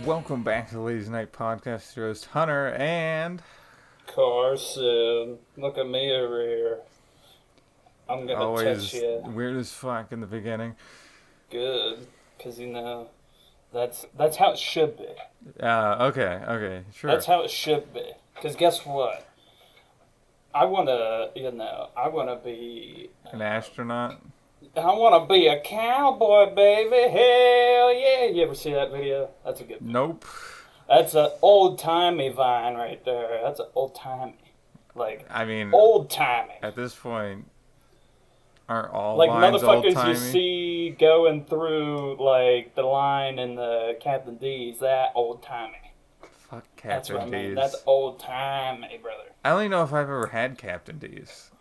Welcome back to the Ladies Night Podcast. Your host Hunter and Carson, look at me over here. I'm gonna always touch you weird as fuck in the beginning. good, cause that's how it should be. Okay, sure. That's how it should be. Cause guess what? I wanna be. An astronaut. I wanna be a cowboy, baby. Hell yeah! You ever see that video? That's a good. Nope. That's an old timey vine right there. That's an old timey, I mean, old timey. at this point, aren't all Like lines old motherfuckers you timey? see going through like the line in the Captain D's, that old timey. Fuck That's Captain what I mean. D's. That's old timey, brother. I don't even know if I've ever had Captain D's.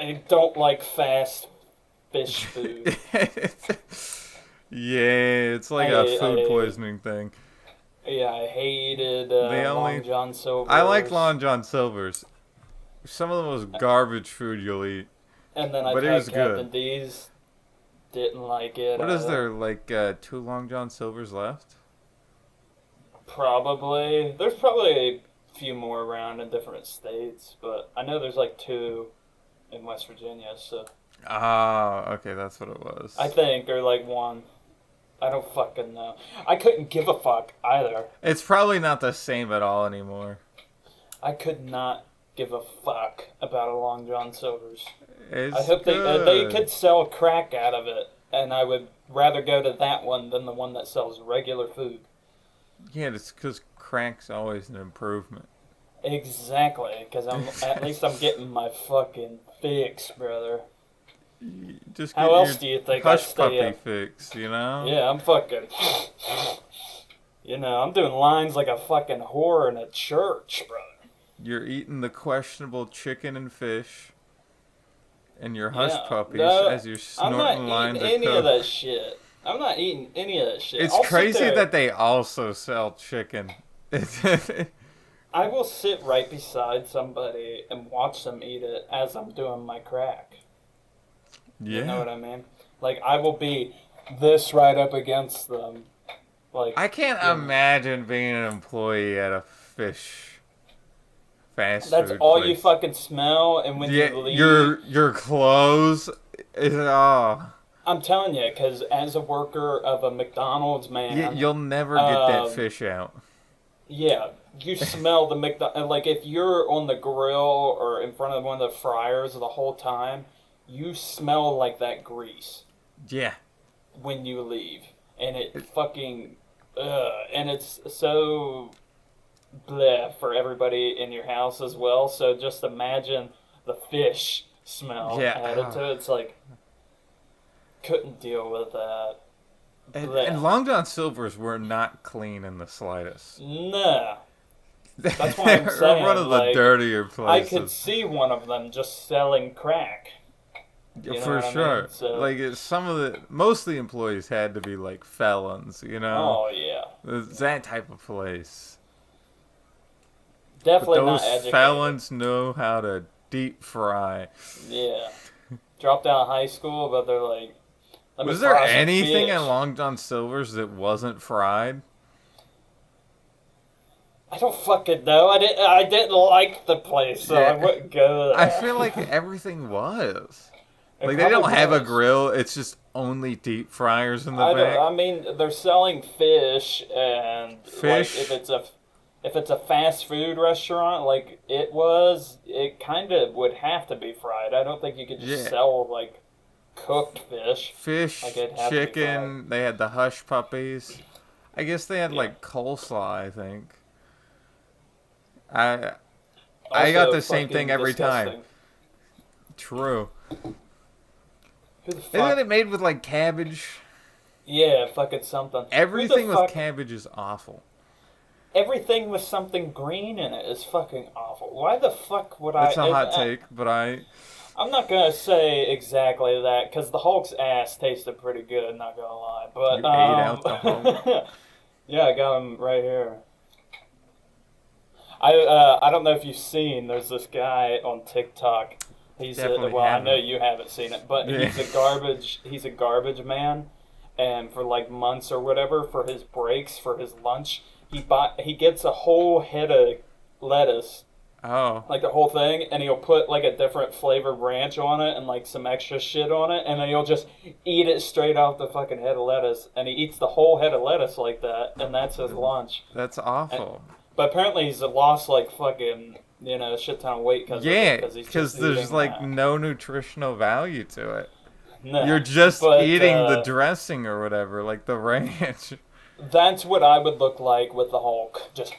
I don't like fast fish food. Yeah, it's like a food poisoning thing. Yeah, I hated Long John Silver's. I like Long John Silver's. Some of the most garbage food you'll eat. And then I but it tried was Captain good. D's. Didn't like it. What is there, like 2 Long John Silver's left? Probably. There's probably a few more around in different states, but I know there's like 2 in West Virginia, so. Ah, okay, that's what it was. I think, or like 1. I don't fucking know. I couldn't give a fuck either. It's probably not the same at all anymore. I could not give a fuck about a Long John Silver's. It's I hope good. they could sell crack out of it, and I would rather go to that one than the one that sells regular food. Yeah, it's because crack's always an improvement. Exactly, because at least I'm getting my fucking fix, brother. Just How get else your do you think I hush stay puppy up? fix, you know? Yeah, I'm fucking. I'm doing lines like a fucking whore in a church, brother. You're eating the questionable chicken and fish and your hush Yeah, puppies no, as you're I'm snorting not lines eating any of of coke. that shit. I'm not eating any of that shit. It's I'll sit crazy there- that they also sell chicken. I will sit right beside somebody and watch them eat it as I'm doing my crack. Yeah. You know what I mean? Like, I will be this right up against them. Like, I can't imagine being an employee at a fish fast that's food all place. you fucking smell, and when Yeah, you leave... your clothes is I'm telling you, because as a worker of a McDonald's, man... you'll never get that fish out. Yeah, you smell the McDonald's... Like, if you're on the grill or in front of one of the fryers the whole time, you smell like that grease Yeah. when you leave. And it fucking... and it's so... bleh for everybody in your house as well. So just imagine the fish smell added to it. It's like... Couldn't deal with that. And Long John Silver's were not clean in the slightest. Nah. That's why I'm They're saying, one of the like, dirtier I places. could see one of them just selling crack. You know For what I sure. mean? So, Like most of the employees had to be like felons, you know. oh yeah, It's that type of place. definitely But not those educated. felons know how to deep fry. Yeah, dropped out of high school, but they're like, let me Was there fry some anything fish. at Long John Silver's that wasn't fried? I don't fucking know. I didn't like the place, so Yeah. I wouldn't go there. I feel like everything was. It Like they don't probably have a was. grill. It's just only deep fryers in the I back. mean, they're selling fish, and Fish? like, if it's a fast food restaurant, like it kind of would have to be fried. I don't think you could just Yeah. sell like cooked fish. Fish, Like, it'd have to be chicken. They had the hush puppies. I guess they had Yeah. like coleslaw. I think. I got Also the same fucking thing every time. disgusting. True. Who the fuck? Isn't it made with like cabbage? Yeah, fucking something. Who the Everything with fuck- cabbage is awful. Everything with something green in it is fucking awful. Why the fuck would That's I? a hot take, but I'm not gonna say exactly that because the Hulk's ass tasted pretty good. Not gonna lie, but You ate out the Hulk? Yeah, I got him right here. I don't know if you've seen. There's this guy on TikTok. He's Definitely well, I haven't. know you haven't seen it, but Yeah. he's a garbage man, and for like months or whatever for his breaks for his lunch, he gets a whole head of lettuce, Oh, like the whole thing, and he'll put like a different flavored ranch on it and like some extra shit on it, and then he'll just eat it straight off the fucking head of lettuce, and he eats the whole head of lettuce like that, and that's his lunch. that's awful. But apparently he's lost like fucking a shit ton of weight because Yeah, because he's because just there's eating like that. no nutritional value to it. No. You're just But, eating the dressing or whatever, like the ranch. That's what I would look like with the Hulk. Just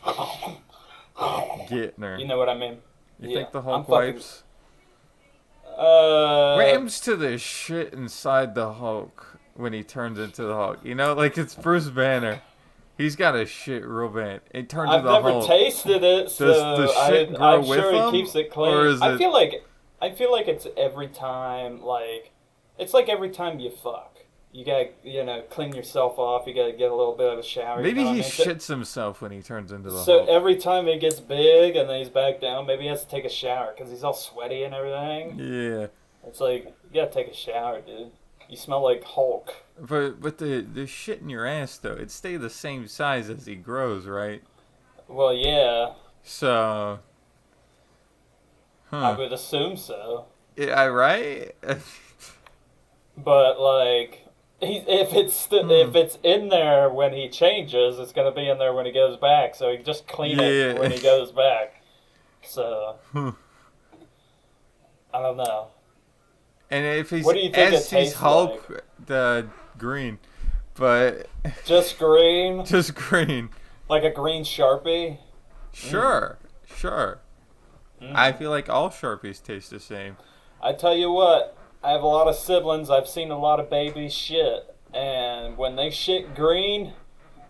Getting her. you know what I mean? You Yeah, think the I'm Hulk fucking- wipes? Uh, Rams to the shit inside the Hulk when he turns into the Hulk. You know, like it's Bruce Banner. He's got a shit real bad. It turns I've into the never Hulk. tasted it, so Does the shit grow I'm with sure him, he keeps it clean. or is I it- feel like it's every time, like it's like every time you fuck. You gotta, clean yourself off. You gotta get a little bit of a shower. Maybe you know he what I mean? shits himself when he turns into the So Hulk. every time he gets big and then he's back down, maybe he has to take a shower because he's all sweaty and everything. Yeah, It's like you gotta take a shower, dude. You smell like Hulk. but the shit in your ass though, it stay the same size as he grows, right? Well, yeah, So, I would assume so. yeah, right? But like, if it's in there when he changes, it's gonna be in there when he goes back. So he just clean Yeah. it when he goes back. So Hmm. I don't know. And if he's What do you think as it he's tastes Hulk, the green, but Just green, just green. like a green Sharpie. Sure. Mm. I feel like all Sharpies taste the same. I tell you what, I have a lot of siblings. I've seen a lot of babies shit, and when they shit green,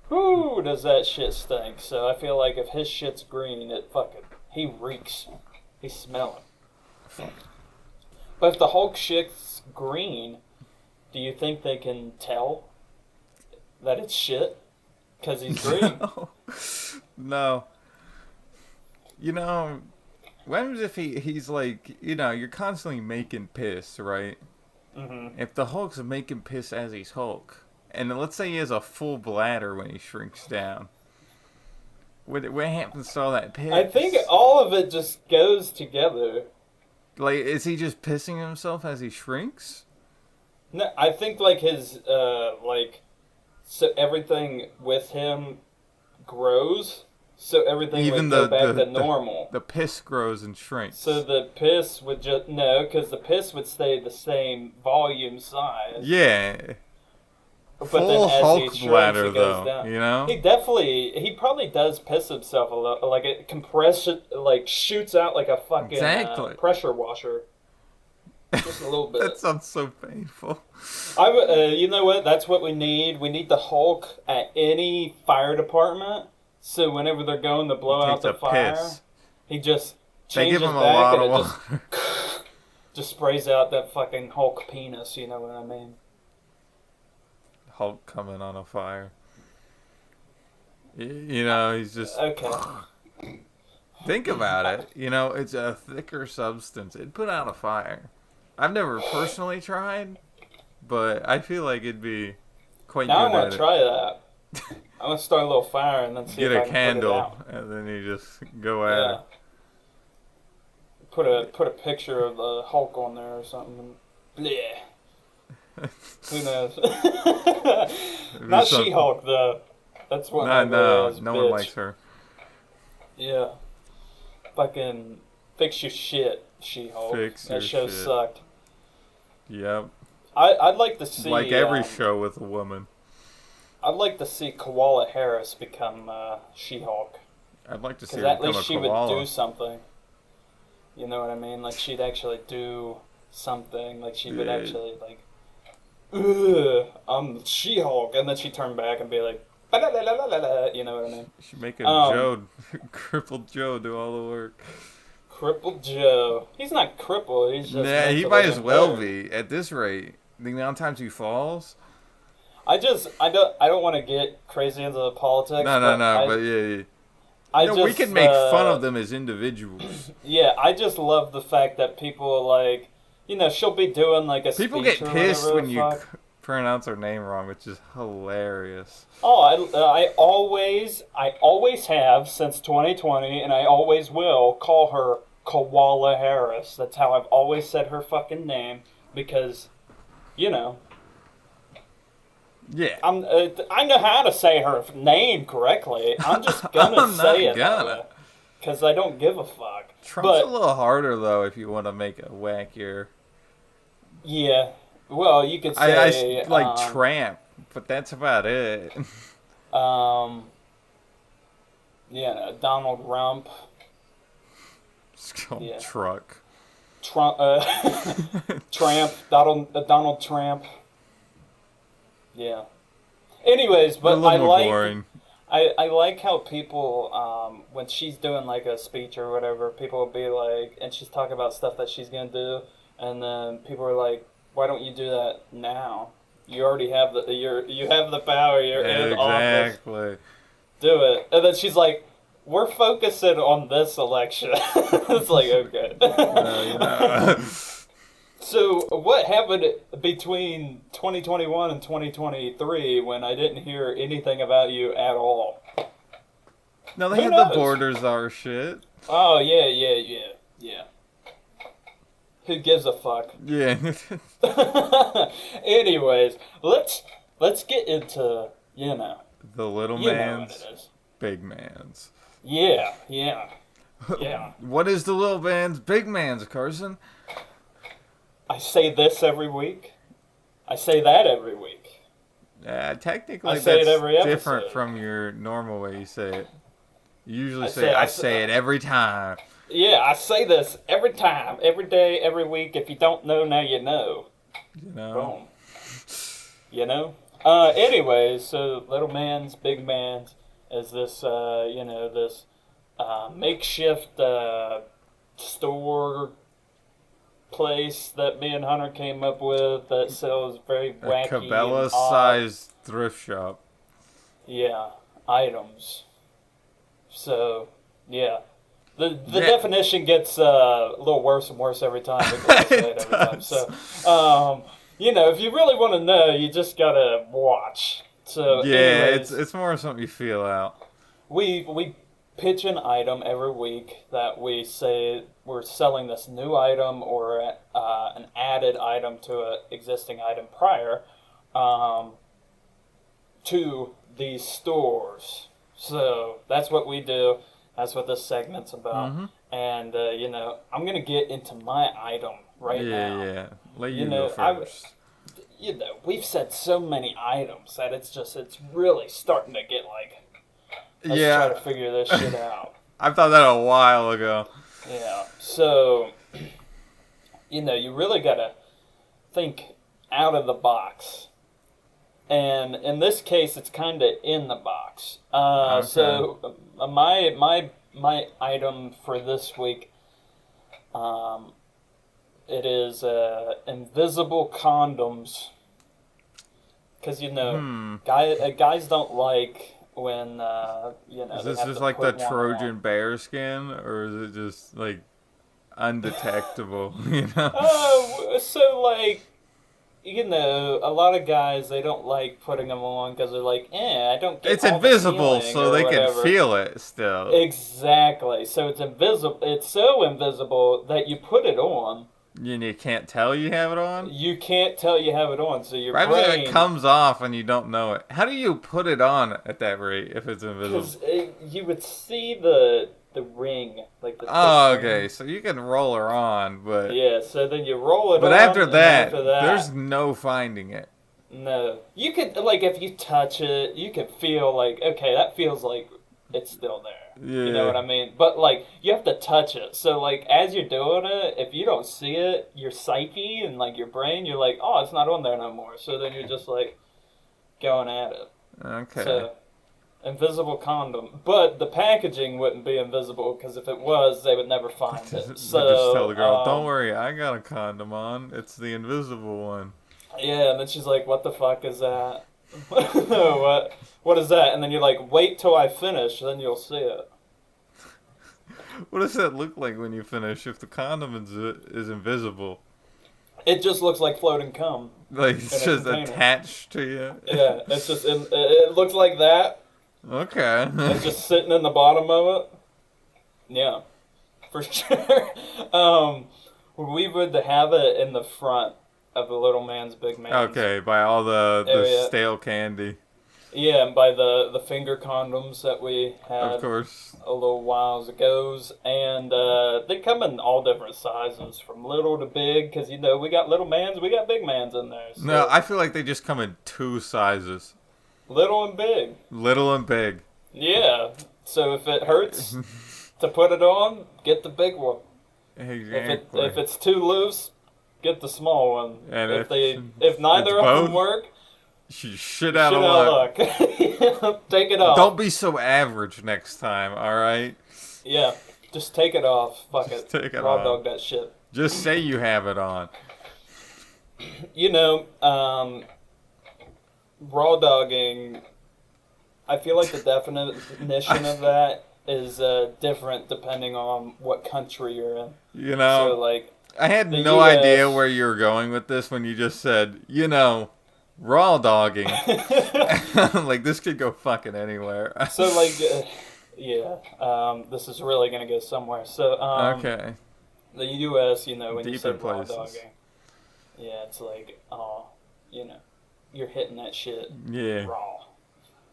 whoo, does that shit stink. So I feel like if his shit's green, he reeks. He's smelling. But if the Hulk shit's green, do you think they can tell that it's shit? Because he's green. No. You know, what happens if he's like, you're constantly making piss, right? Mm-hmm. If the Hulk's making piss as he's Hulk, and let's say he has a full bladder when he shrinks down, what happens to all that piss? I think all of it just goes together. Like, is he just pissing himself as he shrinks? No, I think like his so everything with him grows, so everything Even would go the- back the- to normal. The piss grows and shrinks. So the piss would because the piss would stay the same volume size. Yeah. But Full then as Hulk he shrinks, bladder, it goes though, down. you know? He probably does piss himself a lot. Like it compression, like shoots out like a fucking Exactly. pressure washer. Just a little bit. That sounds so painful. You know what? That's what we need. We need the Hulk at any fire department. So whenever they're going to blow He out takes the a fire, piss. he just They changes give him a back lot and of it water. just sprays out that fucking Hulk penis. You know what I mean? Hulk coming on a fire. He's just... Okay. Think about it. It's a thicker substance. It'd put out a fire. I've never personally tried, but I feel like it'd be quite Now I good want at to it. try that. I'm gonna start a little fire and then see Get if I a can candle, put it out. and then you just go at Yeah. it. Put a picture of the Hulk on there or something. Bleh. Who knows? Not some- She-Hulk though. That's what. No, no one bitch. likes her. Yeah. Fucking fix your shit, She-Hulk. Fix that your show shit. sucked. Yep. I'd like to see Like every um, show with a woman. I'd like to see Koala Harris become She-Hulk. I'd like to see Because her at become least a she koala. would do something. You know what I mean? Like she'd actually do something. Like she would Yeah. actually like, ugh, I'm She-Hulk, and then she'd turn back and be like, "Ba-la-la-la-la-la," you know what I mean? She make a Um, Joe, crippled Joe, do all the work. Crippled Joe. He's not crippled. He's just. Nah, he mentally might as well impaired. be at this rate. The amount of times he falls. I don't want to get crazy into the politics. No, but but yeah. I No, we just, can make fun of them as individuals. Yeah, I just love the fact that people like, she'll be doing like a People speech get or pissed whatever when the you fuck. pronounce her name wrong, which is hilarious. Oh, I always have since 2020, and I always will call her Koala Harris. That's how I've always said her fucking name because, you know, Yeah. I know how to say her name correctly. I'm just gonna I'm say not it gonna. because I don't give a fuck. Trump's a little harder though if you want to make it wackier. Yeah, well, you could I say like Tramp, but that's about it. yeah, Donald Rump, It's called Yeah. Truck. Trump, Tramp, Donald Tramp. Yeah. Anyways, A but little I more like boring. I like how people when she's doing like a speech or whatever, people will be like, and she's talking about stuff that she's gonna do, and then people are like, "Why don't you do that now? You already have you have the power. You're in office. Exactly. Do it." And then she's like, "We're focusing on this election." It's like, okay. Yeah. So what happened between 2021 and 2023 when I didn't hear anything about you at all? No, they Who had knows? the borders are shit. Oh yeah. Who gives a fuck? Yeah. Anyways, let's get into The little you know man's what it is. big man's. Yeah. What is the little man's big man's, Carson? I say this every week. I say that every week. Technically, I say it that's every different episode. from your normal way you say it. You usually I say, say- I I say say- it every time. Yeah, I say this every time, every day, every week. If you don't know, now you know. You know? Boom. You know? Anyways, so little man's, big man's is this, this makeshift store place that me and Hunter came up with that sells very A wacky and odd, Cabela-sized thrift shop. items. So, yeah. The Yeah. definition gets a little worse and worse every time because I say it every time. does. So, if you really want to know, you just gotta watch. So, Yeah, anyways, it's more something you feel out. we pitch an item every week that we say we're selling this new item or an added item to an existing item prior to these stores. So that's what we do. That's what this segment's about. Mhm. And I'm gonna get into my item right now. Yeah. Let You you know, go first. We've said so many items that it's really starting to get like, let's try to figure this shit out. I thought that a while ago. Yeah. So, you really gotta think out of the box. And in this case, it's kind of in the box. Okay. So, my item for this week, it is invisible condoms. Because guys don't like when Is they this have just to like the put one Trojan on. bear skin, or is it just like undetectable? You know? So like, a lot of guys, they don't like putting them on because they're like, I don't get It's all the invisible, feeling so or they whatever. can feel it still. Exactly. So it's invisible. It's so invisible that you put it on, And you can't tell you have it on? you can't tell you have it on. So your Right, because brain, it comes off and you don't know it. How do you put it on at that rate if it's invisible? because you would see the ring, like the. Oh, thick ring. okay, so you can roll her on, but Yeah. So then you roll it but on. after and that, after that, there's no finding it. no. You could like if you touch it, you can feel like okay, that feels like it's still there. Yeah. You know what I mean? But like you have to touch it. So like as you're doing it, if you don't see it, your psyche and like your brain, you're like, oh, it's not on there no more. So then you're just like going at it. Okay. So invisible condom, but the packaging wouldn't be invisible because if it was, they would never find it. Just So tell the girl, um, don't worry, I got a condom on. It's the invisible one. Yeah, and then she's like, "What the fuck is that? What is that?" And then you're like, "Wait till I finish, then you'll see it." What does that look like when you finish if the condom is invisible? It just looks like floating cum Like it's in a just container. attached to you. Yeah, it's just it looks like that. Okay. It's just sitting in the bottom of it. Yeah, for sure. We would have it in the front of the little man's big man's Okay, by all the area. stale candy, Yeah, and by the finger condoms that we of had course. a little while ago, and they come in all different sizes, from little to big. Because we got little mans, we got big mans in there. So No, I feel like they just come in two sizes, little and big. little and big. Yeah. So if it hurts to put it on, get the big one. Exactly. If it's too loose, get the small one. And if neither it's of them both, work, shit out shit of out luck. of luck. Take it off. Don't be so average next time, alright? Yeah, just take it off. Fuck Just it. take it Raw off. dog that shit. Just say you have it on. Raw dogging. I feel like the definition of that is different depending on what country you're in. You know, So like, I had the no US idea where you were going with this when you just said, raw dogging. Like, this could go fucking anywhere. so like, yeah. This is really gonna go somewhere. So Okay. the U.S. When you Deep say in raw places. dogging, yeah, it's like, you're hitting that shit Yeah. raw.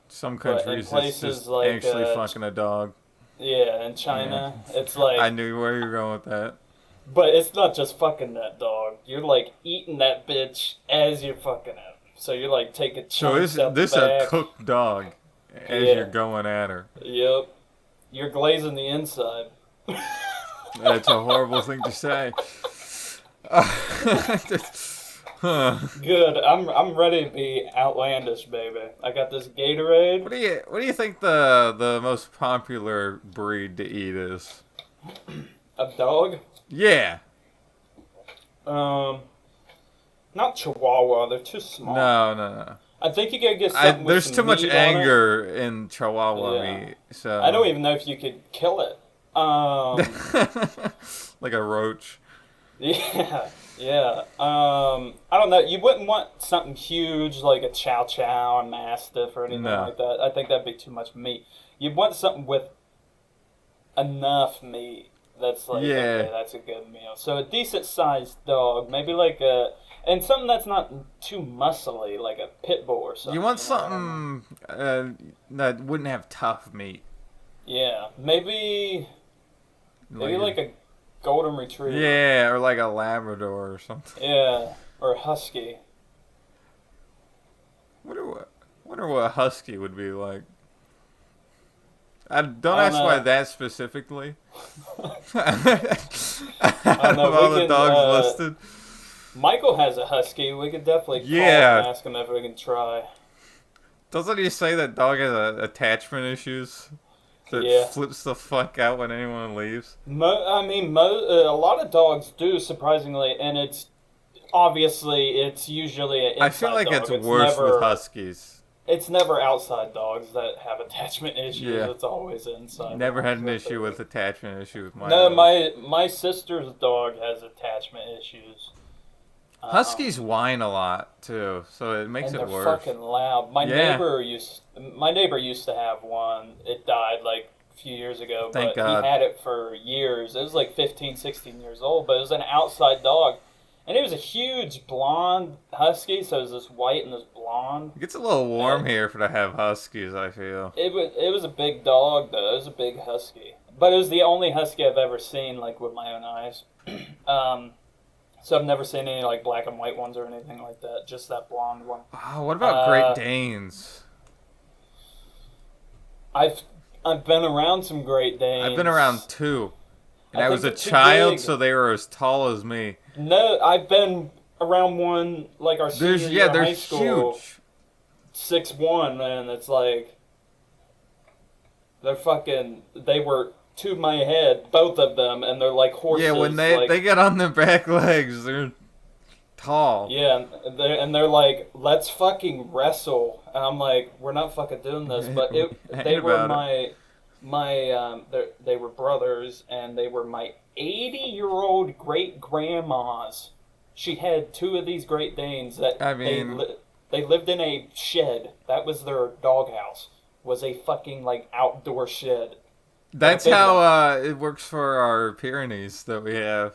Some But in countries, it's places just like, actually fucking a dog. Yeah, in China, it's like, I knew where you were going with that. but it's not just fucking that dog. You're like eating that bitch as you're fucking it. So you're like taking So chunks out this the a back. cooked dog as Yeah. you're going at her. Yep. You're glazing the inside. That's a horrible thing to say. Huh. Good. I'm ready to be outlandish, baby. I got this Gatorade. What do you think the most popular breed to eat is? A dog. Yeah. Not Chihuahua. They're too small. No. I think you gotta get something with There's some too much meat on it. anger in Chihuahua Yeah. meat. So I don't even know if you could kill it. like a roach. Yeah, yeah. I don't know. You wouldn't want something huge like a Chow Chow and Mastiff or anything No. like that. I think that'd be too much meat. You'd want something with enough meat that's like, Yeah. okay, that's a good meal. So a decent sized dog, maybe and something that's not too muscly, like a pit bull or something. You want know what I mean? something that wouldn't have tough meat. Yeah, maybe like a golden retriever. Yeah, or like a Labrador or something. Yeah, or a husky. Wonder what a husky would be like. Don't I don't ask why know. that specifically. I Out don't know, of all we the can, dogs listed. Michael has a husky. We could definitely call Yeah. and ask him if we can try. Doesn't he say that dog has attachment issues? That Yeah. flips the fuck out when anyone leaves? A lot of dogs do, surprisingly, and it's usually an inside I feel like dog. it's worse never, with huskies. It's never outside dogs that have attachment issues. Yeah. It's always inside. Never had dogs an that issue do with it. attachment issue with my No, dog. my sister's dog has attachment issues. Huskies whine a lot too, so it makes and it they're worse. fucking loud. My Yeah. neighbor used to have one. It died like a few years ago, Thank but God. he had it for years. It was like 15, 16 years old, but it was an outside dog. And it was a huge blonde husky, so it was this white and this blonde. It gets a little warm here to have huskies, I feel. It was a big dog though. It was a big husky. But it was the only husky I've ever seen like with my own eyes. So I've never seen any like black and white ones or anything like that. Just that blonde one. Oh, what about Great Danes? I've been around some Great Danes. I've been around two. And I I think was a they're too child, big. so they were as tall as me. No, I've been around one like our senior year of They're high school. huge. 6'1", and it's like they were to my head, both of them, and they're like horses. Yeah, when like, they get on their back legs, they're tall. yeah, and they're like, let's fucking wrestle, and I'm like, we're not fucking doing this, but I they ain't were about they were brothers, and they were my 80-year-old great grandma's She had two of these Great Danes that I mean, they lived in a shed. That was their doghouse. Was a fucking like outdoor shed. that's big how it works for our Pyrenees that we have.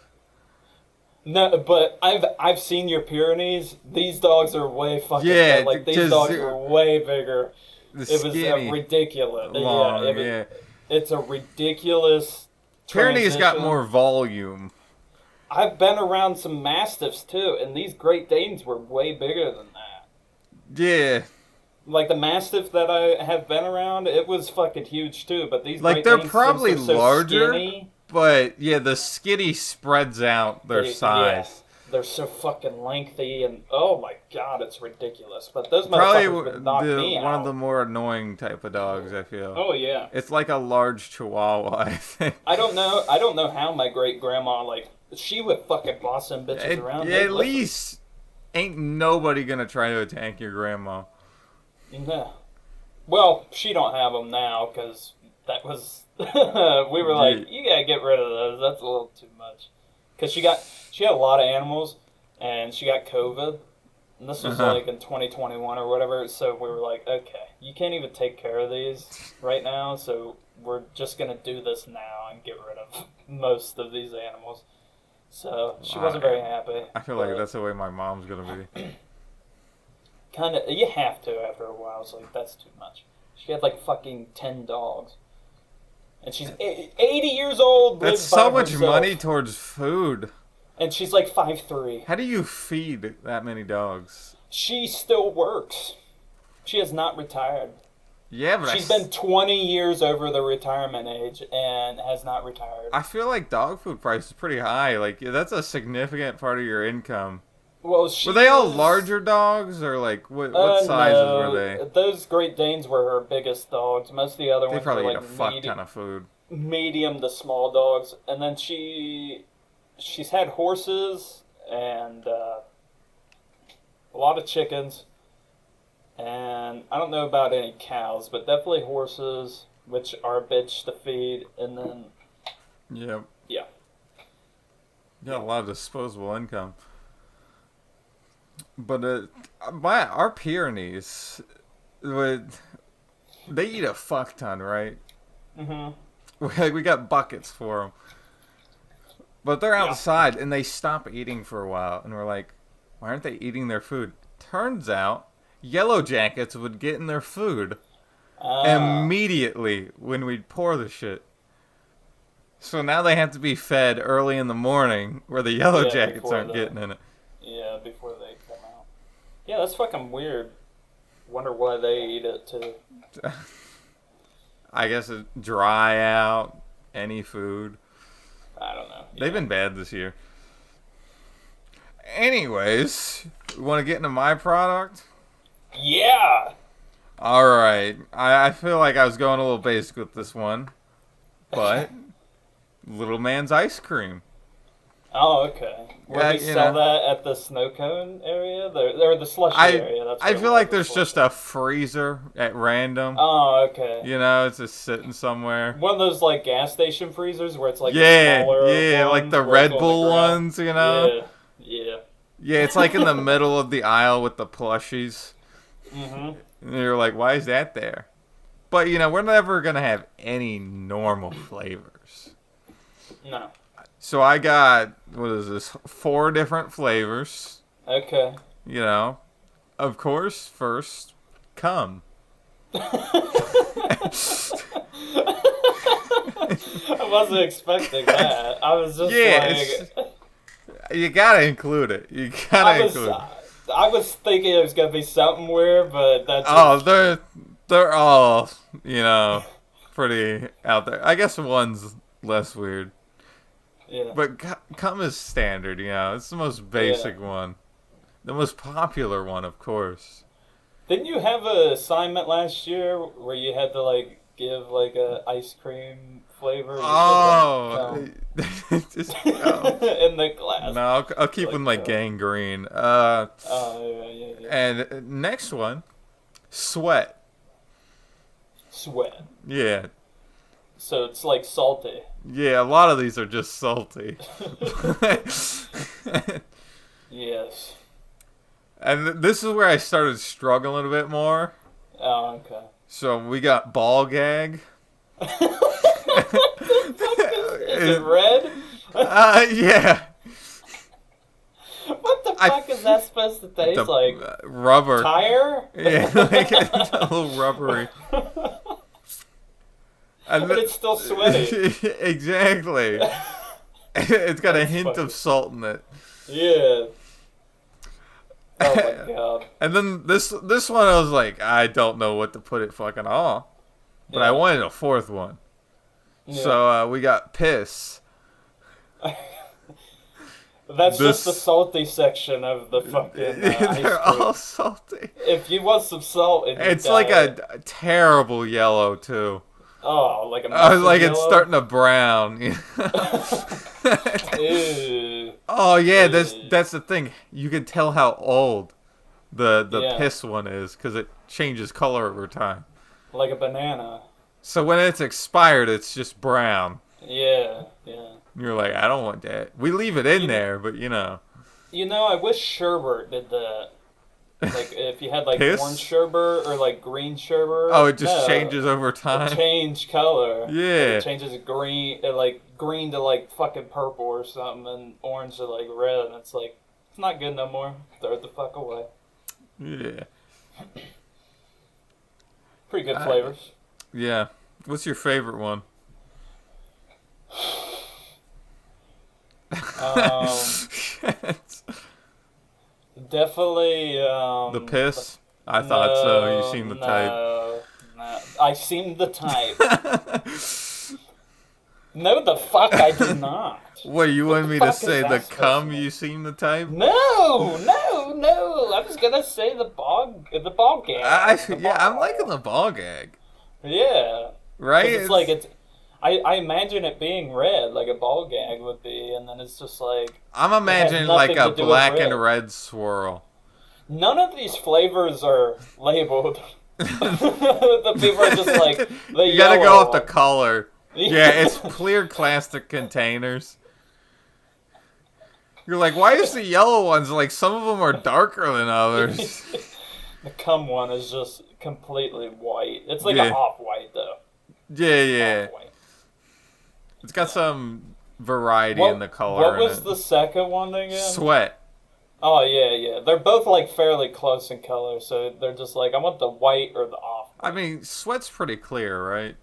No, but I've seen your Pyrenees. These dogs are way fucking Yeah, big. Like these just dogs are way bigger. The It was skinny, ridiculous. long, Yeah, it was, yeah. it's a ridiculous. Pyrenees got transition. more volume. I've been around some Mastiffs too, and these Great Danes were way bigger than that. Yeah, Like the Mastiff that I have been around, it was fucking huge too. But these like Great they're Danes, probably since they're so larger, skinny, but yeah, the skinny spreads out their size. they're so fucking lengthy, and oh my god, it's ridiculous. But those Probably motherfuckers would knock me one out. of the more annoying type of dogs. I feel. Oh yeah. It's like a large Chihuahua. I think. I don't know how my great grandma like she would fucking boss them bitches around. Yeah, at least ain't nobody gonna try to attack your grandma. Yeah. Well, she don't have them now because that was we were like, you gotta get rid of those. That's a little too much. Because she had a lot of animals, and she got COVID, and this was like in 2021 or whatever. So we were like, okay, you can't even take care of these right now, so we're just gonna do this now and get rid of most of these animals. So she wasn't very happy. I feel like that's the way my mom's gonna be. Kind of, you have to after a while. It's like, that's too much. She had like fucking 10 dogs. And she's 80 years old. That's so much money towards food. And she's like 5'3". How do you feed that many dogs? She still works. She has not retired. Yeah, but She's been 20 years over the retirement age and has not retired. I feel like dog food price is pretty high. Like, that's a significant part of your income. Well, were they all larger dogs, or like what sizes were they? Those Great Danes were her biggest dogs. Most of the other ones They probably were eat like a fuck ton of food. Medium to small dogs, and then she's had horses and a lot of chickens, and I don't know about any cows, but definitely horses, which are a bitch to feed, and then yeah, you got a lot of disposable income. But our Pyrenees, they eat a fuck ton, right? Mm-hmm. We got buckets for them. But they're outside, and they stop eating for a while. And we're like, why aren't they eating their food? Turns out, yellow jackets would get in their food immediately when we'd pour the shit. So now they have to be fed early in the morning where the yellow jackets aren't getting in it. Yeah, before they come out. Yeah, that's fucking weird. Wonder why they eat it too. I guess it dry out any food. I don't know. They've been bad this year. Anyways, you want to get into my product? Yeah! Alright. I feel like I was going a little basic with this one. But, Little Man's Ice Cream. Oh, okay. Where they sell that at the snow cone area? Or the slushy area? That's I feel like there's just a freezer at random. Oh, okay. You know, it's just sitting somewhere. One of those, like, gas station freezers where it's, like, yeah, smaller like the Red Bull ones, you know? Yeah. Yeah, it's like in the middle of the aisle with the plushies. Mm-hmm. And you're like, why is that there? But, you know, we're never going to have any normal flavors. No. So I got, 4 different flavors. Okay. You know, of course, first, cum. I wasn't expecting that. I was just you gotta include it. You gotta include it. I was thinking it was gonna be something weird, but that's... Oh, they're all, you know, pretty out there. I guess one's less weird. Yeah. But cum is standard, you know. It's the most basic one. The most popular one, of course. Didn't you have an assignment last year where you had to, like, give, like, a ice cream flavor? Oh! Just, in the glass. No, I'll keep with my gangrene. Yeah. And next one, sweat. Sweat. Yeah. So it's, like, salty. Yeah, a lot of these are just salty. Yeah. And this is where I started struggling a bit more. Oh, okay. So we got ball gag. Is it red? Yeah. What the fuck is that supposed to taste like? Rubber. Tire? Yeah, like it's a little rubbery. But it's still sweaty. Exactly. It's got a hint funny. of salt in it. Yeah. Oh my god. And then this one, I was like, I don't know what to put it fucking on, but Yeah. I wanted a fourth one. Yeah. So we got piss. That's just the salty section of the fucking ice They're cream. all salty. If you want some salt in your It's like diet, a terrible yellow too. like a Like yellow? it's starting to brown. Ew. Oh yeah, Ew. that's the thing. You can tell how old the Yeah. piss one is because it changes color over time. Like a banana. So when it's expired, it's just brown. Yeah. You're like, I don't want that. We leave it in You- there, but you know. You know, I wish Sherbert did that. Like, if you had, like, Piss? orange sherbet or, like, green sherbet. Oh, it just No, changes over It time. change color. Yeah. It changes green to, like, fucking purple or something, and orange to, like, red, and it's like, it's not good no more. Throw it the fuck away. Yeah. Pretty good flavors. Yeah. What's your favorite one? Definitely, The piss? I thought so. You seem the type. No. I seem the type. No, the fuck I do not. What, you wanted me to fuck is say that the supposed cum to you seem the type? No. I was gonna say the ball gag. I'm liking the ball gag. Yeah. 'Cause Right? It's like I imagine it being red, like a ball gag would be, and then it's just like I'm imagining nothing like a to do with black red. and red swirl. none of these flavors are labeled. The people are just like the You gotta go yellow off the one. color. Yeah, it's clear plastic containers. You're like, why is the yellow ones like some of them are darker than others? The cum one is just completely white. It's like Yeah. a off-white though. Yeah. Off-white. It's got some variety in the color. What in was it. the second one again? Sweat? Oh yeah. They're both like fairly close in color, so they're just like I want the white or the off. I mean, sweat's pretty clear, right?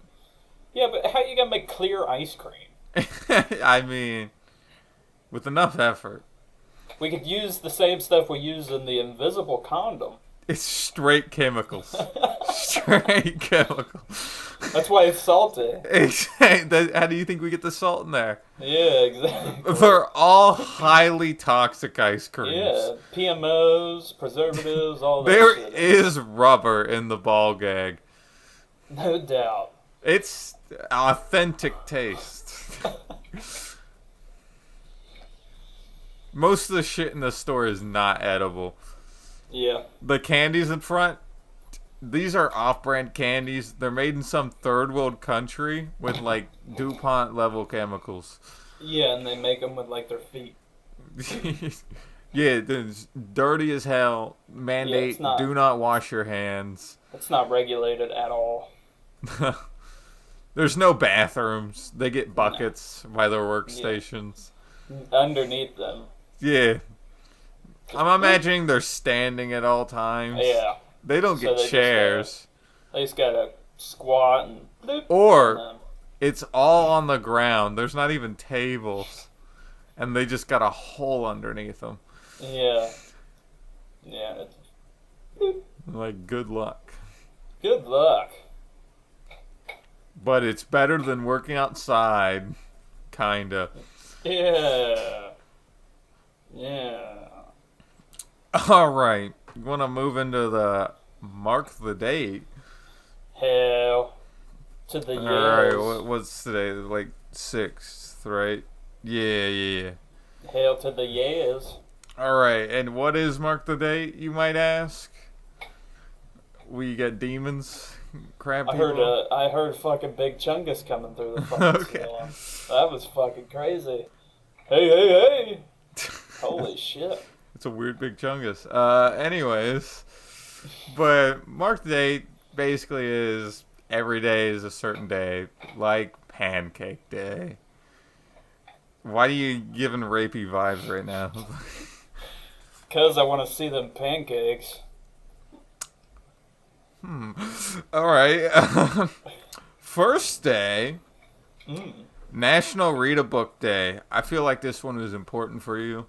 Yeah, but how you gonna make clear ice cream? I mean, with enough effort. We could use the same stuff we use in the invisible condom. It's straight chemicals. Straight chemicals. That's why it's salty. How do you think we get the salt in there? Yeah, exactly. They're all highly toxic ice creams. Yeah, PMOs, preservatives, all that There shit. is rubber in the ball gag. No doubt. It's authentic taste. Most of the shit in the store is not edible. Yeah. The candies in front, these are off-brand candies. They're made in some third world country with like DuPont level chemicals. Yeah, and they make them with like their feet. Yeah, it's dirty as hell. Mandate, it's not. do not wash your hands. It's not regulated at all. There's no bathrooms. They get buckets by their workstations. Underneath them. Yeah. I'm imagining they're standing at all times. Yeah. They don't So get they just, chairs. They just gotta squat and bloop, Or and then- it's all on the ground. There's not even tables. And they just got a hole underneath them. yeah. Yeah. Like, good luck. Good luck. But it's better than working outside. Kinda. Yeah. Yeah. Alright. You want to move into the mark the date? Hell to the Alright, yes. what's today? Like 6th, right? Yeah. Hell to the yes. Alright, and what is mark the date, you might ask? We get demons? Crab people? I heard fucking Big Chungus coming through the fucking Okay. ceiling. That was fucking crazy. Hey. Holy shit. It's a weird big chungus. Anyways, but mark the date basically is every day is a certain day, like Pancake Day. Why are you giving rapey vibes right now? Because I want to see them pancakes. All right. First day, National Read a Book Day. I feel like this one was important for you.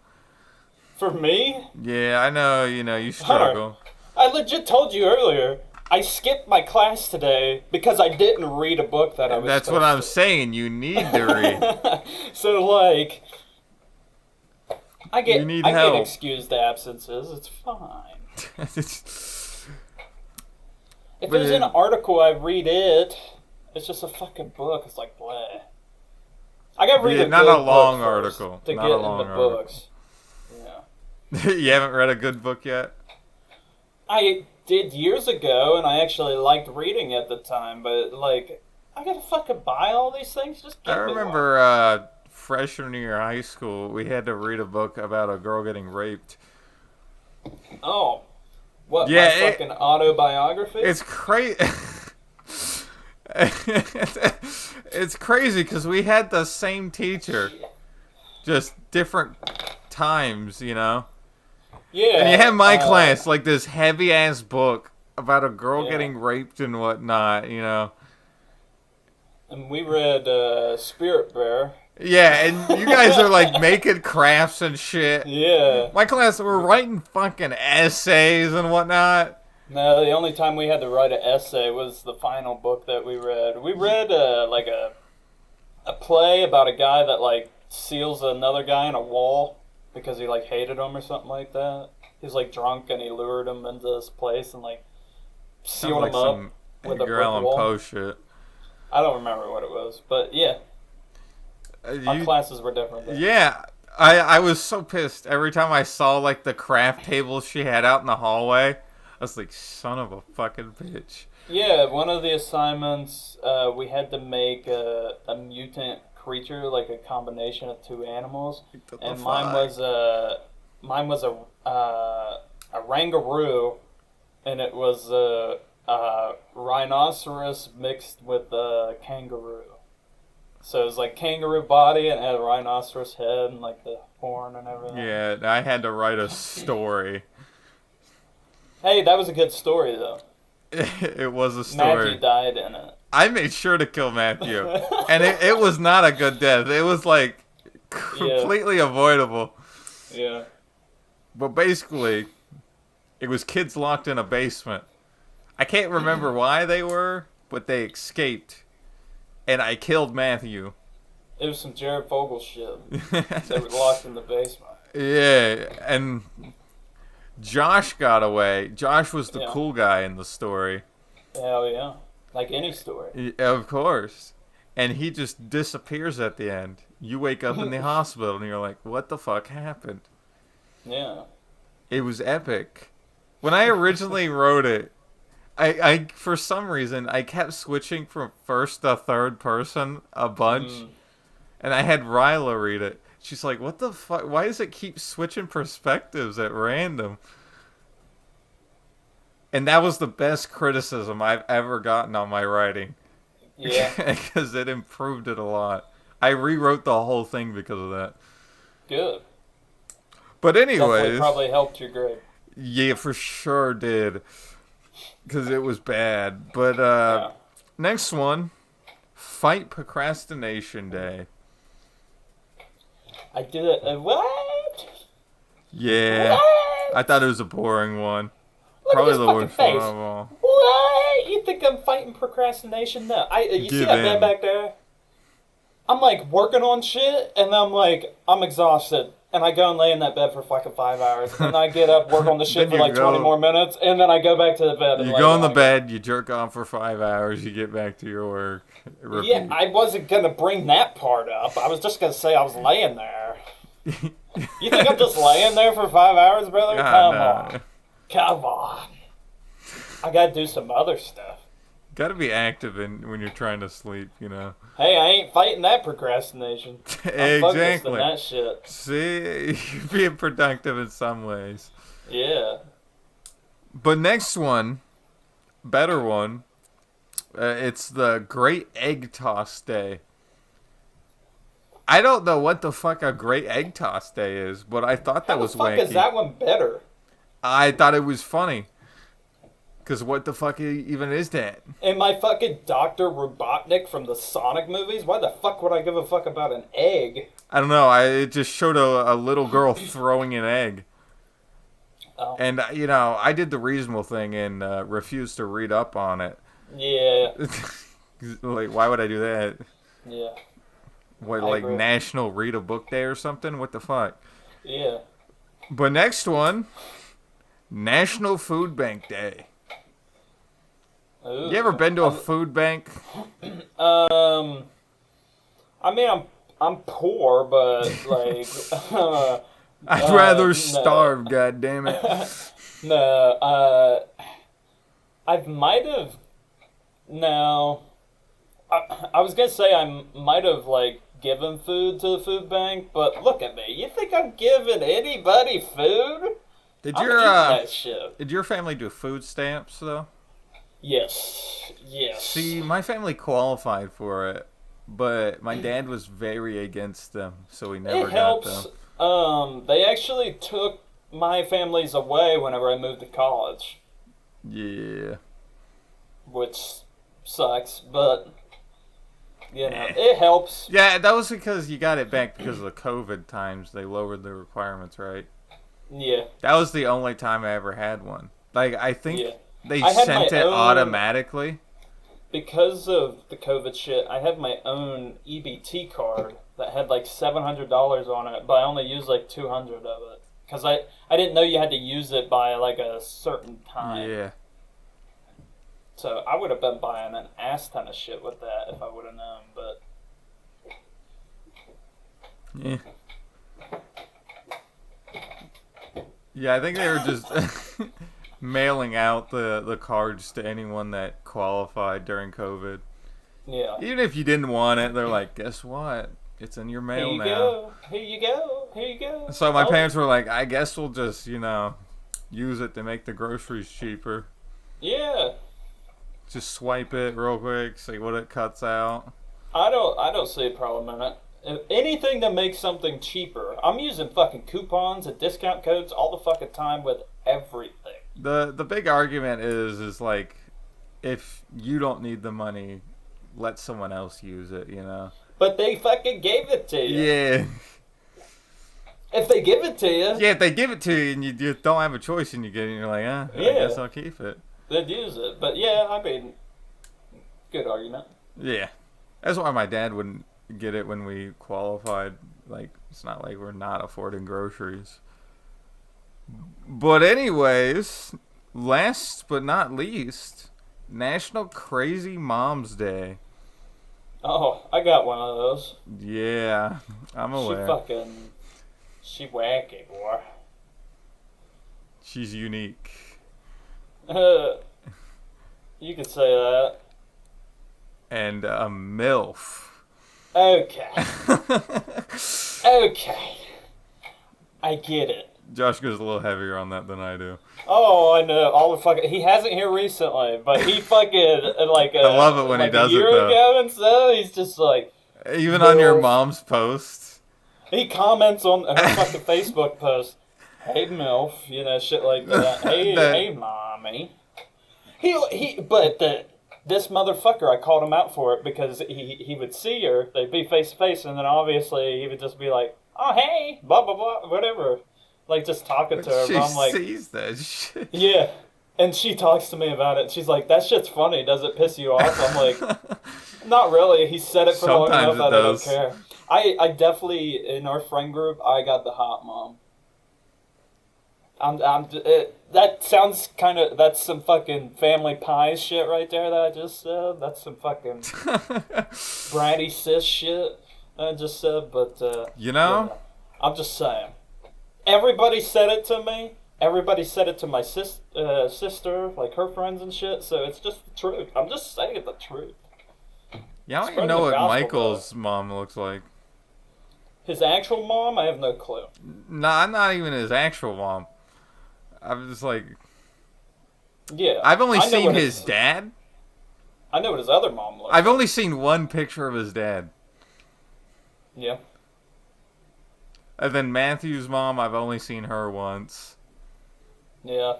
For me? Yeah, I know, you struggle. I legit told you earlier, I skipped my class today because I didn't read a book that I was That's what I'm saying. You need to read. So, like, I get help. excused absences. It's fine. If there's an article, I read it. It's just a fucking book. It's like, bleh. I got to read not a long article. To not get a long into article. books. You haven't read a good book yet? I did years ago, and I actually liked reading at the time, but, like, I gotta fucking buy all these things? Just give I me remember freshman year of high school, we had to read a book about a girl getting raped. Oh. What, yeah, my fucking autobiography? It's crazy. It's crazy because we had the same teacher, just different times, Yeah. And you had my class, like this heavy ass book about a girl Yeah. getting raped and whatnot, And we read Spirit Bear. Yeah, and you guys are like making crafts and shit. Yeah. My class, we're writing fucking essays and whatnot. No, the only time we had to write an essay was the final book that we read. We read like a play about a guy that like seals another guy in a wall because he like hated him or something like that. He's like drunk and he lured him into this place and like sealed him up with a Edgar brick Allan wall. Poe shit. I don't remember what it was, but yeah. Our classes were different then. Yeah, I was so pissed every time I saw like the craft tables she had out in the hallway. I was like, son of a fucking bitch. Yeah, one of the assignments, we had to make a mutant creature, like a combination of two animals, and mine was a rangaroo, and it was a rhinoceros mixed with a kangaroo. So it was like kangaroo body and it had a rhinoceros head and like the horn and everything. Yeah, I had to write a story. Hey, that was a good story though. It was a story. Matthew died in it. I made sure to kill Matthew. And it was not a good death. It was like completely avoidable. Yeah. But basically, it was kids locked in a basement. I can't remember why they were, but they escaped. And I killed Matthew. It was some Jared Fogle shit. They were locked in the basement. Yeah, and Josh got away. Josh was the cool guy in the story. Hell yeah. Like any story. Of course. And he just disappears at the end. You wake up in the hospital and you're like, what the fuck happened? Yeah. It was epic. When I originally wrote it, I for some reason, I kept switching from first to third person a bunch. And I had Ryla read it. She's like, what the fuck? Why does it keep switching perspectives at random? And that was the best criticism I've ever gotten on my writing. Yeah. Because it improved it a lot. I rewrote the whole thing because of that. Good. But anyways. Definitely probably helped your grade. Yeah, for sure did. Because it was bad. But next one. Fight Procrastination Day. I did it. What? Yeah. What? I thought it was a boring one. Look Probably at the his worst fucking one face. of all. What? You think I'm fighting procrastination? No. You see that bed back there? I'm like working on shit, and I'm like, I'm exhausted. And I go and lay in that bed for fucking 5 hours. And then I get up, work on the shit for like 20 more minutes, and then I go back to the bed. And you go in the bed, you jerk off for 5 hours, you get back to your work. Repeat. Yeah, I wasn't going to bring that part up. I was just going to say I was laying there. You think I'm just laying there for 5 hours, brother? Come on. Come on. I got to do some other stuff. Gotta be active when you're trying to sleep, Hey, I ain't fighting that procrastination. I'm focused on that shit. See, you're being productive in some ways. Yeah. But next one, better one, it's the Great Egg Toss Day. I don't know what the fuck a Great Egg Toss Day is, but I thought that was wacky. How the fuck is that one better? I thought it was funny. Because what the fuck even is that? Am I fucking Dr. Robotnik from the Sonic movies? Why the fuck would I give a fuck about an egg? I don't know. It just showed a little girl throwing an egg. Oh. And, I did the reasonable thing and refused to read up on it. Yeah. Like, why would I do that? Yeah. What, like National Read a Book Day or something? What the fuck? Yeah. But next one, National Food Bank Day. Ooh. You ever been to a food bank? I mean, I'm poor, but like, I'd rather starve. God damn it. No, I might have. No, I was gonna say I might have like given food to the food bank, but look at me. You think I'm giving anybody food? Did your family do food stamps though? Yes. See, my family qualified for it, but my dad was very against them, so we never got them. They actually took my family's away whenever I moved to college. Yeah. Which sucks, but it helps. Yeah, that was because you got it back because of the COVID times. They lowered the requirements, right? Yeah. That was the only time I ever had one. Like, I think... Yeah. They sent it automatically. Because of the COVID shit, I had my own EBT card that had like $700 on it, but I only used like $200 of it. Because I didn't know you had to use it by like a certain time. Yeah. So I would have been buying an ass ton of shit with that if I would have known, but... Yeah. Yeah, I think they were just... mailing out the cards to anyone that qualified during COVID. Yeah. Even if you didn't want it, they're like, guess what? It's in your mail now. Here you go. Here you go. So my parents were like, I guess we'll just, use it to make the groceries cheaper. Yeah. Just swipe it real quick, see what it cuts out. I don't see a problem in it. If anything that makes something cheaper. I'm using fucking coupons and discount codes all the fucking time with everything. The big argument is like, if you don't need the money, let someone else use it, But they fucking gave it to you. Yeah. If they give it to you. Yeah, if they give it to you and you don't have a choice and you get it and you're like, I guess I'll keep it. They'd use it. But yeah, I mean, good argument. Yeah. That's why my dad wouldn't get it when we qualified. Like, it's not like we're not affording groceries. But anyways, last but not least, National Crazy Moms Day. Oh, I got one of those. Yeah, I'm aware. She wacky, boy. She's unique. You could say that. And a MILF. Okay. Okay. I get it. Josh goes a little heavier on that than I do. Oh, I know. All the fucking... He hasn't here recently, but he fucking, like... I love it when he does it, though. A year ago and so, he's just like... Even on your mom's posts. He comments on her fucking Facebook post. Hey, MILF. Shit like that. Hey, mommy. This motherfucker, I called him out for it because he would see her, they'd be face to face, and then obviously he would just be like, oh, hey, blah, blah, blah, whatever. Like, just talking to her. She I'm like, sees that shit. Yeah. And she talks to me about it. She's like, that shit's funny. Does it piss you off? I'm like, not really. He said it for long enough that I don't care. I definitely, in our friend group, I got the hot mom. That sounds kind of, that's some fucking Family Pies shit right there that I just said. That's some fucking bratty sis shit I just said, but, I'm just saying. Everybody said it to me, everybody said it to my sister, like her friends and shit. So it's just the truth. I'm just saying the truth. Yeah, I don't even know what Michael's mom looks like. His actual mom? I have no clue. Nah, not even his actual mom. I'm just like... Yeah. I've only seen his dad. I know what his other mom looks like. I've only seen one picture of his dad. Yeah. And then Matthew's mom, I've only seen her once. Yeah.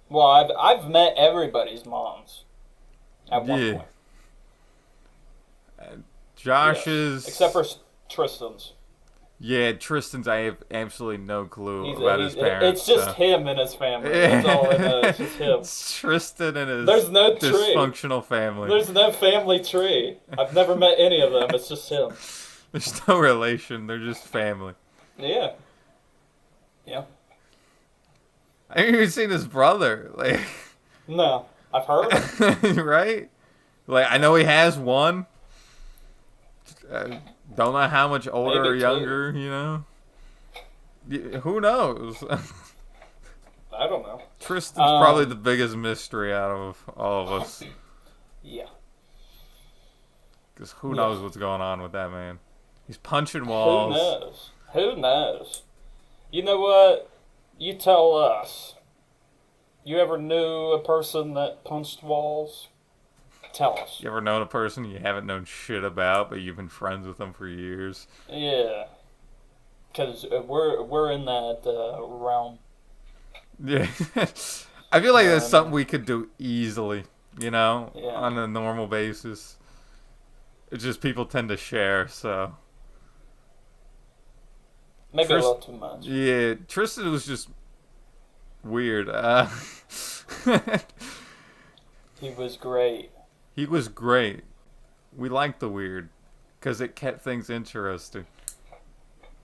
Well, I've met everybody's moms at one point. Josh's... Yes. Except for Tristan's. Yeah, Tristan's, I have absolutely no clue about his parents. It's just him and his family. That's all I know. It's just him. It's Tristan and his There's no tree. Dysfunctional family. There's no family tree. I've never met any of them. It's just him. There's no relation. They're just family. Yeah. Yeah. I haven't even seen his brother. Like, no, I've heard. Right? Like, I know he has one. Don't know how much older or younger, you know? Who knows? I don't know. Tristan's probably the biggest mystery out of all of us. Yeah. Because who knows what's going on with that man? He's punching walls. Who knows? Who knows? You know what? You tell us. You ever knew a person that punched walls? Tell us. You ever known a person you haven't known shit about, but you've been friends with them for years? Yeah. Because we're in that realm. Yeah. I feel like that's something we could do easily, you know, on a normal basis. It's just people tend to share, so... Maybe a little too much. Yeah, Tristan was just weird. He was great. He was great. We liked the weird, because it kept things interesting.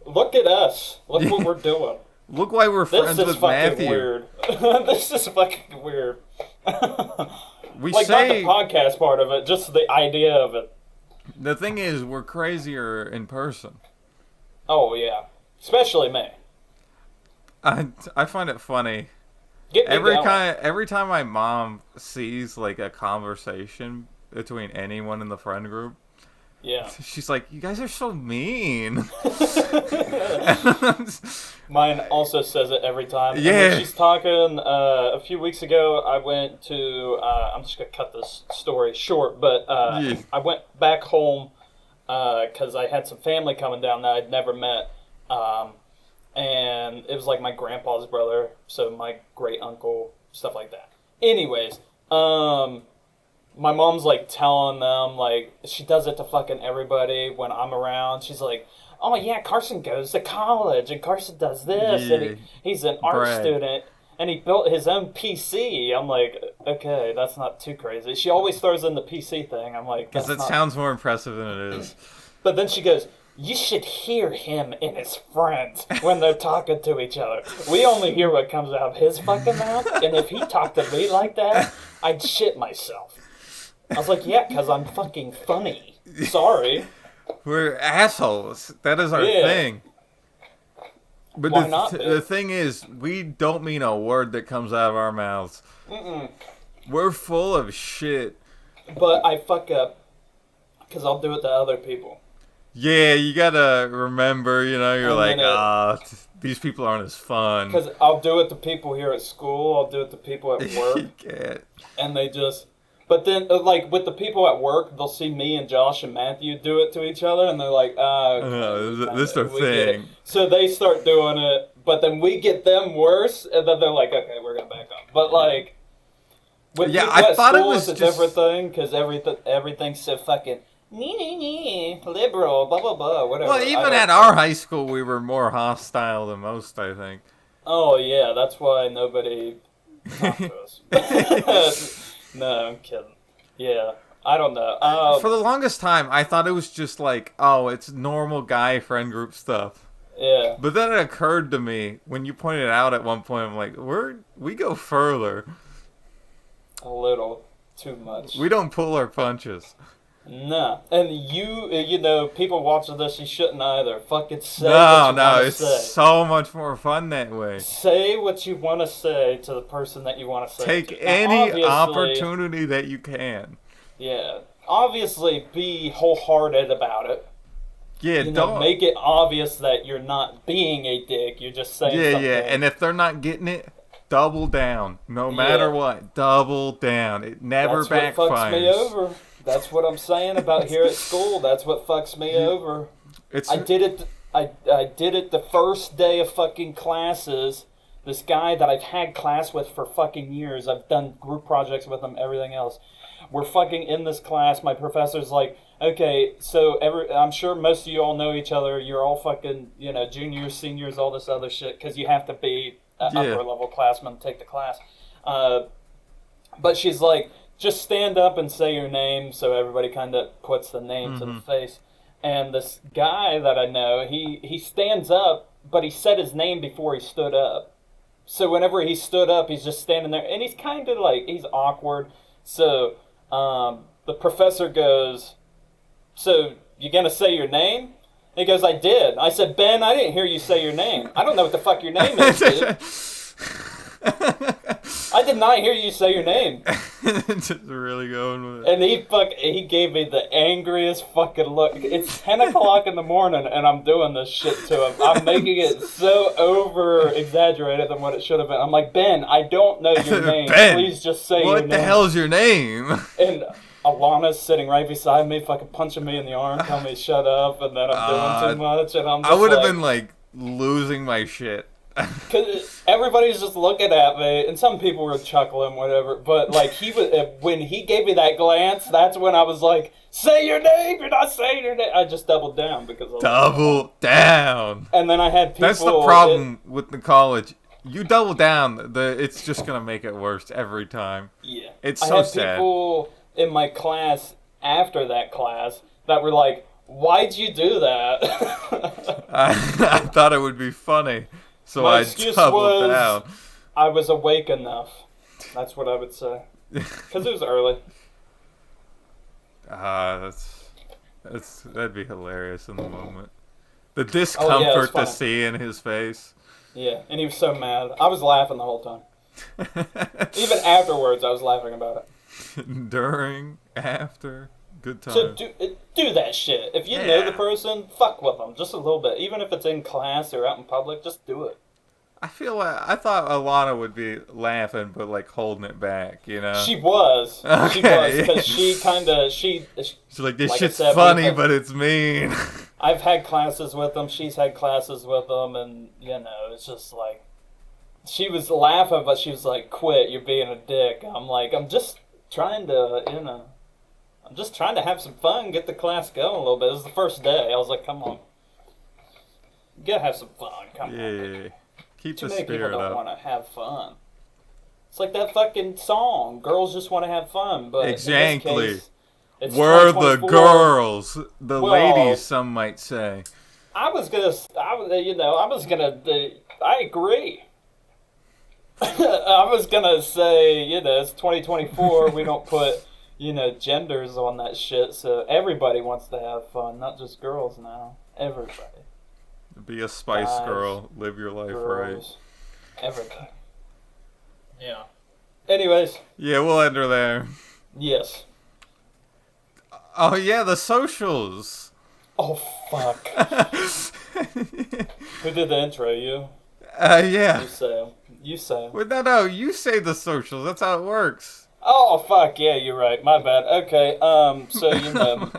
Look at us. Look what we're doing. Look why we're friends with Matthew. Weird. This is fucking weird. We like, say, not the podcast part of it, just the idea of it. The thing is, we're crazier in person. Oh, yeah. Especially me. I find it funny. Every time my mom sees like a conversation between anyone in the friend group, she's like, "You guys are so mean." Mine also says it every time. Yeah. And when she's talking. A few weeks ago, I went to. I'm just gonna cut this story short, but I went back home because I had some family coming down that I'd never met. And it was like my grandpa's brother, so my great uncle, stuff like that. Anyways, my mom's like telling them, like, she does it to fucking everybody when I'm around. She's like, "Oh yeah, Carson goes to college, and Carson does this, and he's an art student, and he built his own PC." I'm like, okay, that's not too crazy. She always throws in the PC thing. I'm like, because it sounds more impressive than it is. But then she goes, "You should hear him and his friends when they're talking to each other. We only hear what comes out of his fucking mouth, and if he talked to me like that, I'd shit myself." I was like, yeah, because I'm fucking funny. Sorry. We're assholes. That is our thing. But the thing is, we don't mean a word that comes out of our mouths. We're full of shit. But I fuck up because I'll do it to other people. Yeah, you gotta remember, you know, you're like, these people aren't as fun. Because I'll do it to people here at school, I'll do it to people at work. And they just... But then, like, with the people at work, they'll see me and Josh and Matthew do it to each other, and they're like, this is their thing. So they start doing it, but then we get them worse, and then they're like, okay, we're gonna back up. But, like, with people at school, it's a different thing, because everything's so fucking... liberal, blah, blah, blah, whatever. Well, even at our high school, we were more hostile than most, I think. Oh, yeah, that's why nobody talked to us. No, I'm kidding. Yeah, I don't know. For the longest time, I thought it was just like, oh, it's normal guy friend group stuff. Yeah. But then it occurred to me, when you pointed it out at one point, I'm like, we go further. A little too much. We don't pull our punches. No, and you know, people watching this, you shouldn't either. Fucking say No, what you no, want to it's say. so much more fun that way. Say what you want to say to the person that you want to say it Take to. Now, any obviously, opportunity that you can. yeah, obviously, be wholehearted about it. Yeah, You know, don't. make it obvious that you're not being a dick. You're just saying Yeah, something. yeah, and if they're not getting it, double down. No matter Yeah. what, double down. It never That's what fucks me backfires. over. That's what I'm saying about here at school. That's what fucks me over. It's I did it. I did it the first day of fucking classes. This guy that I've had class with for fucking years. I've done group projects with him. Everything else. We're fucking in this class. My professor's like, okay, so I'm sure most of you all know each other. You're all fucking, you know, juniors, seniors, all this other shit, because you have to be an Yeah. upper level classman to take the class. But she's like, just stand up and say your name, so everybody kind of puts the name to the face. And this guy that I know, he stands up, but he said his name before he stood up. So whenever he stood up, he's just standing there, and he's kind of like, he's awkward. So the professor goes, so you gonna say your name? And he goes, I did. I said, Ben, I didn't hear you say your name. I don't know what the fuck your name is, dude. I did not hear you say your name. Just really going with it. And he gave me the angriest fucking look. It's 10 o'clock in the morning and I'm doing this shit to him. I'm making it so over exaggerated than what it should have been. I'm like, Ben, I don't know your name. Ben, Please just say your what name. the hell's your name? And Alana's sitting right beside me, fucking punching me in the arm, telling me to shut up and that I'm doing too much. And I'm just I would have like, been like losing my shit. Cause everybody's just looking at me, and some people were chuckling, whatever. But like he was, when he gave me that glance, that's when I was like, "Say your name! You're not saying your name." I just doubled down because I was Double down. And then I had people. That's the problem with the college. You double down, it's just gonna make it worse every time. Yeah, It's I so had sad. people in my class after that class that were like, "Why'd you do that?" I thought it would be funny, so My I excuse doubled was- down. I was awake enough. That's what I would say. Because it was early. That'd be hilarious in the moment. The discomfort to see in his face. Yeah, and he was so mad. I was laughing the whole time. Even afterwards, I was laughing about it. During, after, good time. So do that shit. If you know the person, fuck with them just a little bit. Even if it's in class or out in public, just do it. I feel like I thought Alana would be laughing, but like holding it back, you know. She was. Okay. She was because she kind of She's like, this like I shit's said, funny, but it's mean. I've had classes with them. She's had classes with them, and you know, it's just like she was laughing, but she was like, "Quit! You're being a dick." I'm like, I'm just trying to, you know, I'm just trying to have some fun, get the class going a little bit. It was the first day. I was like, "Come on, you gotta have some fun." Come on. Yeah. Keep Too the many people spirit don't up. want to have fun. It's like that fucking song. Girls just want to have fun, but Exactly. in this case, it's We're the 2024. girls, the Well, ladies. Some might say. I was gonna, I agree. I was gonna say, you know, it's 2024. We don't put, you know, genders on that shit. So everybody wants to have fun, not just girls now. Everybody. Be a Spice Guys, Girl. Live your life right. Girls. Everybody. Yeah. Anyways, Yeah, we'll end her there. yes. Oh yeah, the socials. Oh fuck. Who did the intro? You? Yeah. You say 'em. You say 'em. Wait, no, you say the socials. That's how it works. Oh fuck yeah, you're right. My bad. Okay. So you know.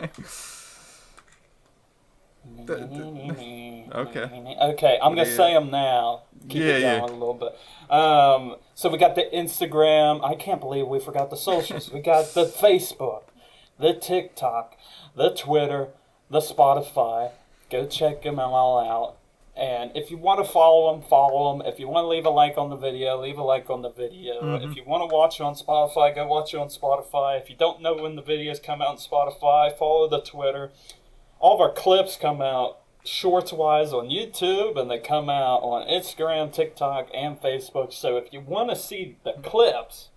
Okay. Okay, I'm gonna Yeah. say them now. Keep it Yeah, going yeah. a little bit. So we got the Instagram. I can't believe we forgot the socials. We got the Facebook, the TikTok, the Twitter, the Spotify. Go check them all out. And if you want to follow them, follow them. If you want to leave a like on the video, leave a like on the video. Mm-hmm. If you want to watch it on Spotify, go watch it on Spotify. If you don't know when the videos come out on Spotify, follow the Twitter. All of our clips come out shorts-wise on YouTube, and they come out on Instagram, TikTok, and Facebook. So if you want to see the clips,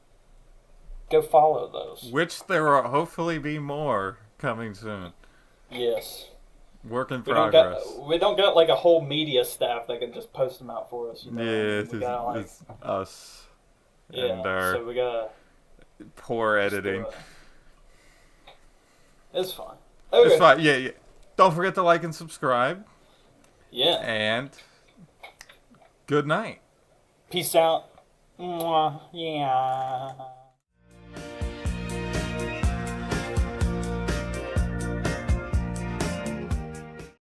go follow those. Which there will hopefully be more. coming soon. Yes. Work in progress. We don't got like a whole media staff that can just post them out for us. You know? Yeah, it's us. Yeah, and our so we gotta poor editing. It's fine. Okay. It's fine. Yeah. Don't forget to like and subscribe. Yeah. And good night. Peace out. Mwah. Yeah.